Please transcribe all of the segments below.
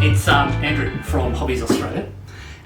It's Andrew from Hobbies Australia,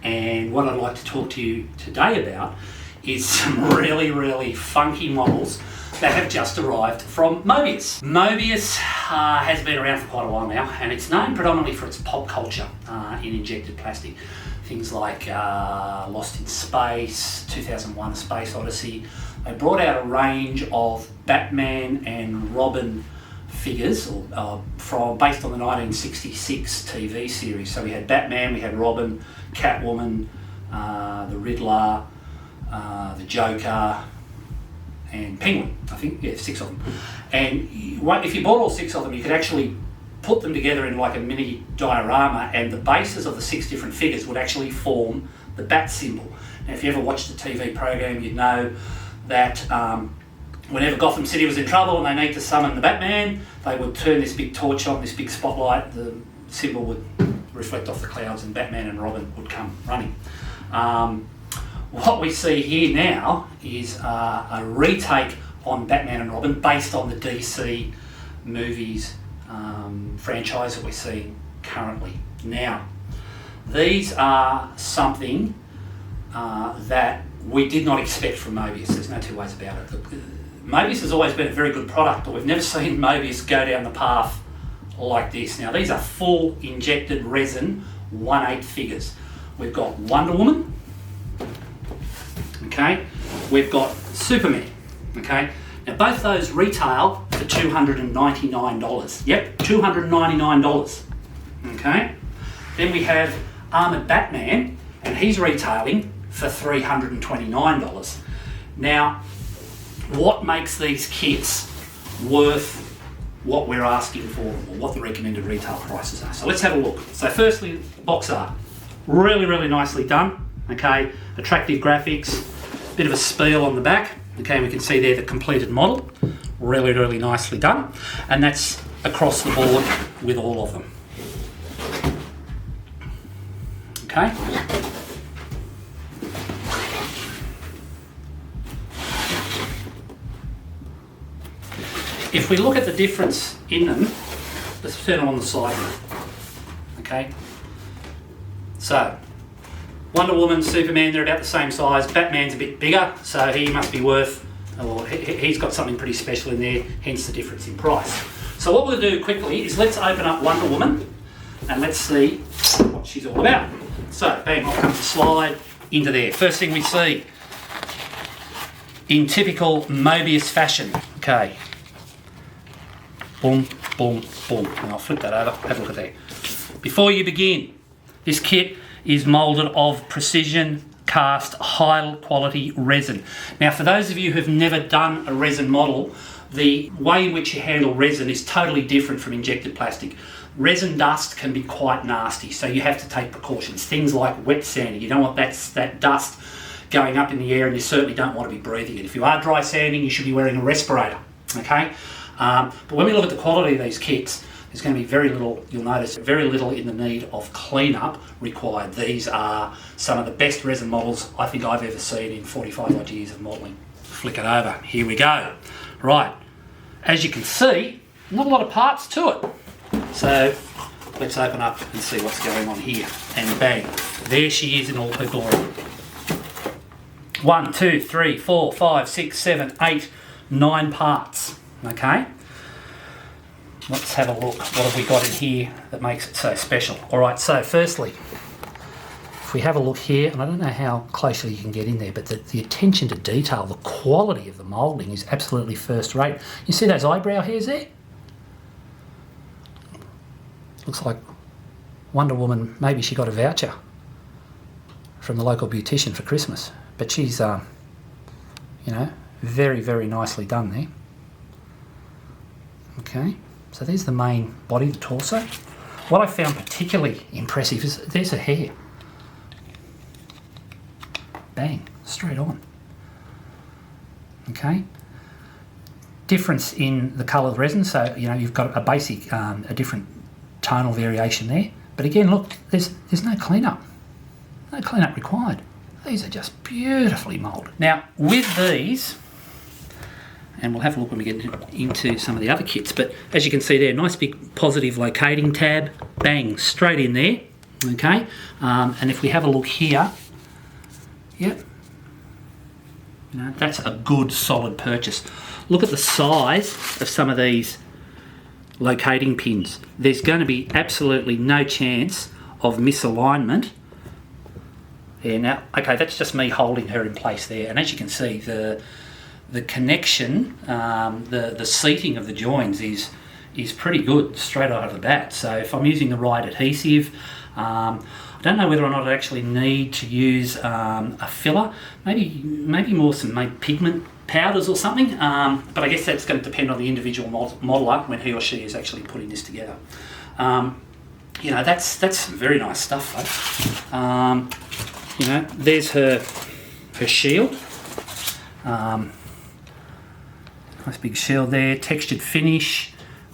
and what I'd like to talk to you today about is some really funky models that have just arrived from Mobius. Mobius has been around for quite a while now, and it's known predominantly for its pop culture in injected plastic. Things like Lost in Space, 2001: A Space Odyssey. They brought out a range of Batman and Robin figures based on the 1966 TV series. So we had Batman, we had Robin, Catwoman, the Riddler, the Joker, and Penguin. I think, yeah, 6 of them. And if you bought all 6 of them, you could actually put them together in like a mini diorama, and the bases of the 6 different figures would actually form the bat symbol. Now, if you ever watched the TV program, you'd know that whenever Gotham City was in trouble and they need to summon the Batman, they would turn this big torch on, this big spotlight, the symbol would reflect off the clouds and Batman and Robin would come running. What we see here now is a retake on Batman and Robin based on the DC movies franchise that we're seeing currently. Now, these are something that we did not expect from Mobius. There's no two ways about it. Mobius has always been a very good product, but we've never seen Mobius go down the path like this. Now, these are full injected resin 1/8 figures. We've got Wonder Woman, okay? We've got Superman, okay? Now, both those retail for $299. Yep, $299, okay? Then we have Armoured Batman, and he's retailing for $329. Now, what makes these kits worth what we're asking for, or what the recommended retail prices are? So let's have a look. So firstly, box art. Really nicely done, okay? Attractive graphics, bit of a spiel on the back, okay? We can see there the completed model. Really nicely done. And that's across the board with all of them. Okay? If we look at the difference in them, let's turn them on the side here. Okay? So, Wonder Woman, Superman, they're about the same size. Batman's a bit bigger, so he must be worth, or he's got something pretty special in there, hence the difference in price. So what we'll do quickly is let's open up Wonder Woman and let's see what she's all about. So, bang, I'll come to slide into there. First thing we see, in typical Mobius fashion, okay. Boom, and I'll flip that over, have a look at that. Before you begin, this kit is moulded of precision cast high quality resin. Now, for those of you who've never done a resin model, the way in which you handle resin is totally different from injected plastic. Resin dust can be quite nasty, so you have to take precautions. Things like wet sanding, you don't want that dust going up in the air, and you certainly don't want to be breathing it. If you are dry sanding, you should be wearing a respirator, okay? But when we look at the quality of these kits, there's going to be very little, you'll notice, very little in the need of cleanup required. These are some of the best resin models I think I've ever seen in 45 odd years of modelling. Flick it over, here we go. Right, as you can see, not a lot of parts to it. So let's open up and see what's going on here. And bang, there she is in all her glory. 1, 2, 3, 4, 5, 6, 7, 8, 9 parts. Okay, let's have a look. What have we got in here that makes it so special? All right, so firstly, if we have a look here, and I don't know how closely you can get in there, but the attention to detail, the quality of the moulding is absolutely first rate. You see those eyebrow hairs there? Looks like Wonder Woman, maybe she got a voucher from the local beautician for Christmas, but she's, you know, very nicely done there. Okay, so there's the main body, the torso. What I found particularly impressive is there's her hair. Bang, straight on. Okay, difference in the colour of the resin, so you know you've got a basic, a different tonal variation there. But again, look, there's no cleanup required. These are just beautifully moulded. Now with these, and we'll have a look when we get into some of the other kits. But as you can see there, nice big positive locating tab, bang, straight in there, okay? And if we have a look here, yep, you know, that's a good solid purchase. Look at the size of some of these locating pins. There's going to be absolutely no chance of misalignment. Yeah, now, okay, that's just me holding her in place there, and as you can see, the connection, the seating of the joins is pretty good straight out of the bat. So if I'm using the right adhesive, I don't know whether or not I actually need to use a filler, maybe more some pigment powders or something, but I guess that's going to depend on the individual modeler when he or she is actually putting this together. You know, that's very nice stuff, folks. You know, there's her shield. Nice big shield there, textured finish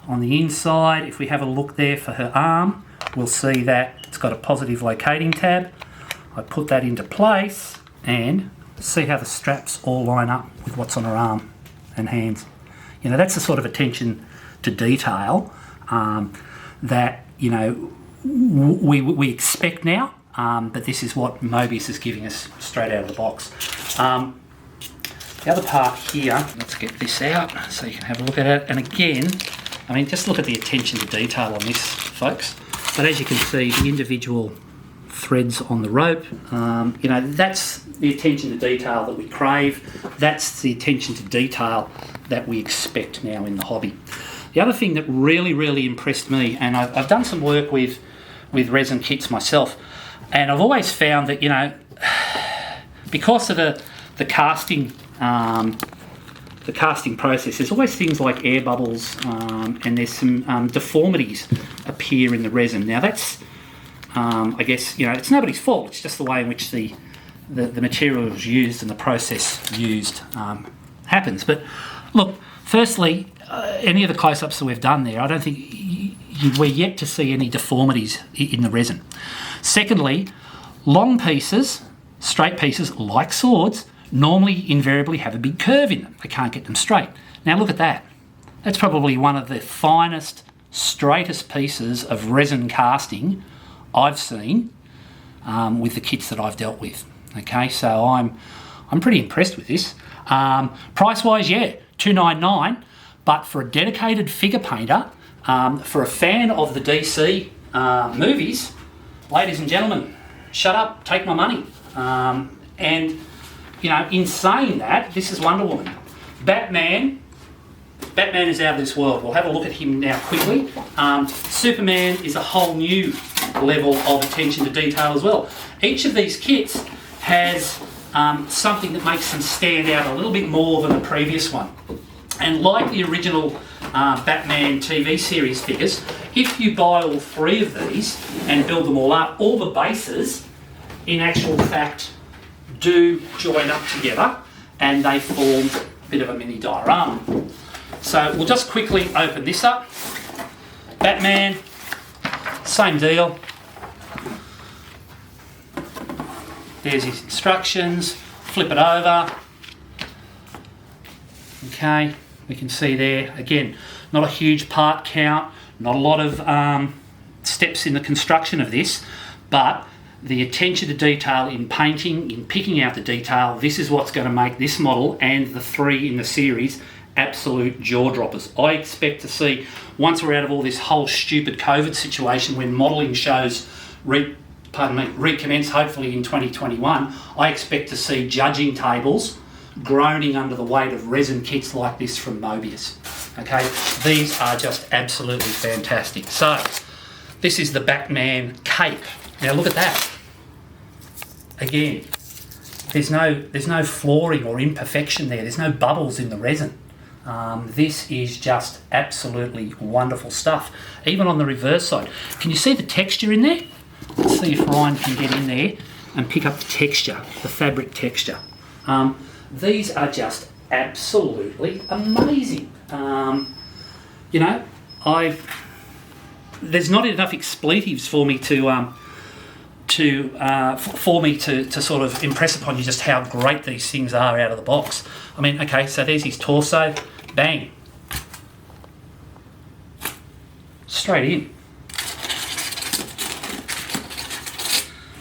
on the inside. If we have a look there for her arm, we'll see that it's got a positive locating tab. I put that into place and see how the straps all line up with what's on her arm and hands. You know, that's the sort of attention to detail that, you know, we expect now, but this is what Mobius is giving us straight out of the box. The other part here, let's get this out so you can have a look at it. And again, I mean, just look at the attention to detail on this, folks. But as you can see, the individual threads on the rope, you know, that's the attention to detail that we crave. That's the attention to detail that we expect now in the hobby. The other thing that really impressed me, and I've done some work with resin kits myself, and I've always found that, you know, because of the casting process, there's always things like air bubbles, and there's some deformities appear in the resin. Now that's, I guess, you know, it's nobody's fault. It's just the way in which the material is used and the process used happens. But look, firstly, any of the close-ups that we've done there, I don't think we're yet to see any deformities in the resin. Secondly, long pieces, straight pieces like swords, normally invariably have a big curve in them. They can't get them straight. Now look at that. That's probably one of the finest, straightest pieces of resin casting I've seen with the kits that I've dealt with. Okay, so I'm pretty impressed with this. Price-wise, yeah, $299, but for a dedicated figure painter, for a fan of the DC movies, ladies and gentlemen, shut up, take my money. And you know, in saying that, this is Wonder Woman. Batman is out of this world. We'll have a look at him now quickly. Superman is a whole new level of attention to detail as well. Each of these kits has something that makes them stand out a little bit more than the previous one. And like the original Batman TV series figures, if you buy all three of these and build them all up, all the bases, in actual fact, do join up together and they form a bit of a mini diorama. So we'll just quickly open this up. Batman, same deal. There's his instructions, flip it over. Okay, we can see there, again, not a huge part count, not a lot of steps in the construction of this, but the attention to detail in painting, in picking out the detail, this is what's going to make this model and the three in the series absolute jaw droppers. I expect to see, once we're out of all this whole stupid COVID situation when modelling shows recommence hopefully in 2021, I expect to see judging tables groaning under the weight of resin kits like this from Mobius. Okay, these are just absolutely fantastic. So this is the Batman cape. Now look at that. Again, there's no flooring or imperfection there. There's no bubbles in the resin. This is just absolutely wonderful stuff. Even on the reverse side, can you see the texture in there? Let's see if Ryan can get in there and pick up the texture, the fabric texture. These are just absolutely amazing. You know, there's not enough expletives for me to sort of impress upon you just how great these things are out of the box. I mean, okay, so there's his torso. Bang. Straight in.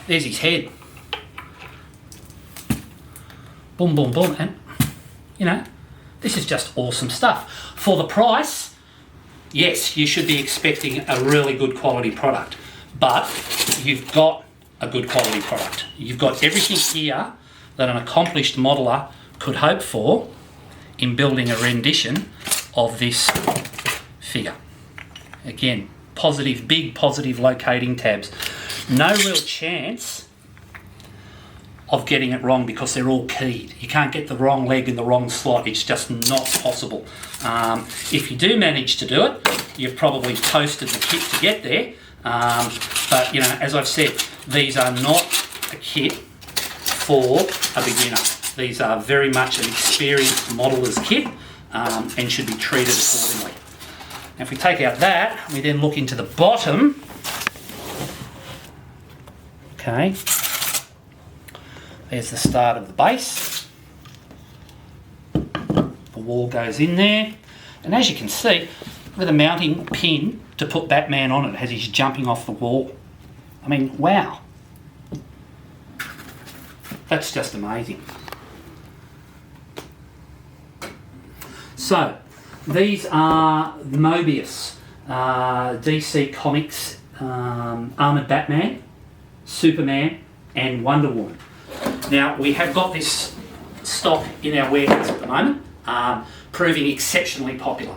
There's his head. Boom, boom, boom. And, you know, this is just awesome stuff. For the price, yes, you should be expecting a really good quality product. But you've got a good quality product. You've got everything here that an accomplished modeller could hope for in building a rendition of this figure. Again, positive, big positive locating tabs. No real chance of getting it wrong because they're all keyed. You can't get the wrong leg in the wrong slot. It's just not possible. If you do manage to do it, you've probably toasted the kit to get there. But, you know, as I've said, these are not a kit for a beginner. These are very much an experienced modeller's kit and should be treated accordingly. Now, if we take out that, we then look into the bottom. Okay, there's the start of the base. The wall goes in there. And as you can see, with a mounting pin to put Batman on it as he's jumping off the wall. I mean, wow. That's just amazing. So, these are the Mobius DC Comics Armoured Batman, Superman and Wonder Woman. Now, we have got this stock in our warehouse at the moment, proving exceptionally popular.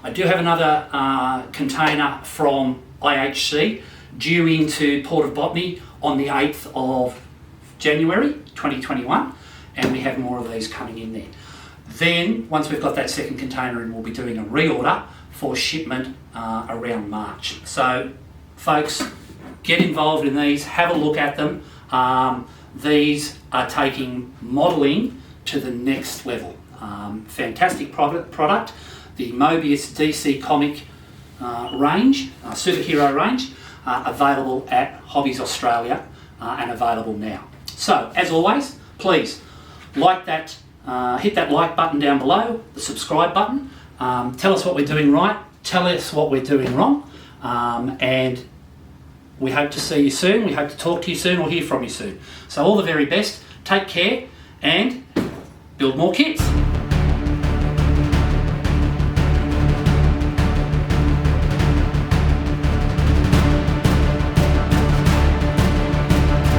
I do have another container from IHC due into Port of Botany on the 8th of January 2021, and we have more of these coming in there. Then, once we've got that second container in, we'll be doing a reorder for shipment around March. So, folks, get involved in these, have a look at them. These are taking modelling to the next level. Fantastic product. The Mobius DC comic range, superhero range, available at Hobbies Australia and available now. So, as always, please like that, hit that like button down below, the subscribe button. Tell us what we're doing right, tell us what we're doing wrong, and we hope to see you soon, we hope to talk to you soon or hear from you soon. So all the very best, take care and build more kits.